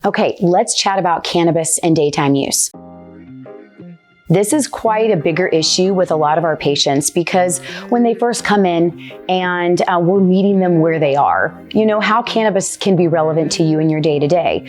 Okay, let's chat about cannabis and daytime use. This is quite a bigger issue with a lot of our patients because when they first come in and we're meeting them where they are, how cannabis can be relevant to you in your day-to-day.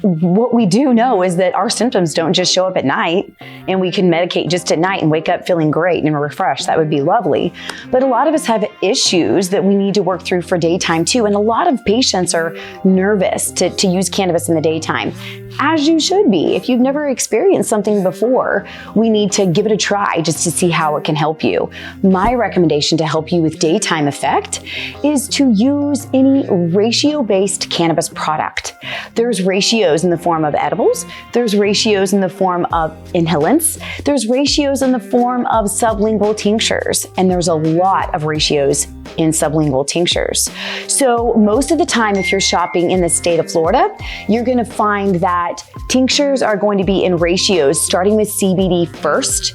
What we do know is that our symptoms don't just show up at night, and we can medicate just at night and wake up feeling great and refreshed. That would be lovely. But a lot of us have issues that we need to work through for daytime too. And a lot of patients are nervous to use cannabis in the daytime, as you should be. If you've never experienced something before, we need to give it a try just to see how it can help you. My recommendation to help you with daytime effect is to use any ratio-based cannabis product. There's ratios in the form of edibles, there's ratios in the form of inhalants, there's ratios in the form of sublingual tinctures, and there's a lot of ratios in sublingual tinctures. So most of the time, if you're shopping in the state of Florida, you're gonna find that tinctures are going to be in ratios starting with CBD first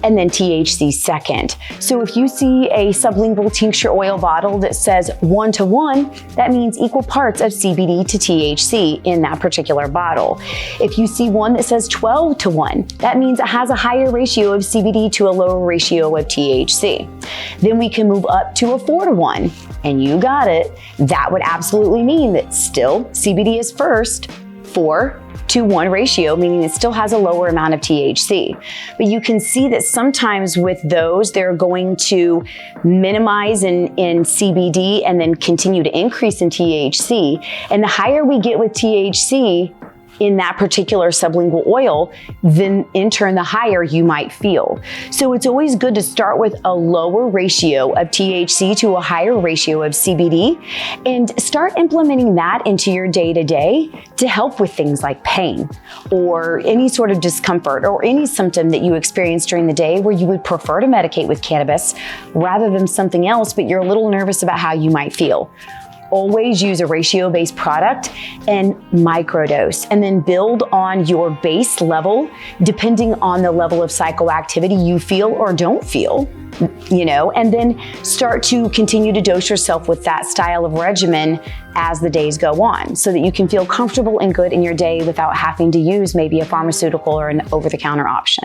and then THC second. So if you see a sublingual tincture oil bottle that says 1:1, that means equal parts of CBD to THC in that particular bottle. If you see one that says 12:1, that means it has a higher ratio of CBD to a lower ratio of THC. Then we can move up to a 4:1, and you got it. That would absolutely mean that still CBD is first, 4:1 ratio, meaning it still has a lower amount of THC. But you can see that sometimes with those, they're going to minimize in CBD and then continue to increase in THC. And the higher we get with THC in that particular sublingual oil, then in turn, the higher you might feel. So it's always good to start with a lower ratio of THC to a higher ratio of CBD and start implementing that into your day-to-day to help with things like pain or any sort of discomfort or any symptom that you experience during the day where you would prefer to medicate with cannabis rather than something else, but you're a little nervous about how you might feel. Always use a ratio-based product and microdose, and then build on your base level depending on the level of psychoactivity you feel or don't feel, and then start to continue to dose yourself with that style of regimen as the days go on so that you can feel comfortable and good in your day without having to use maybe a pharmaceutical or an over-the-counter option.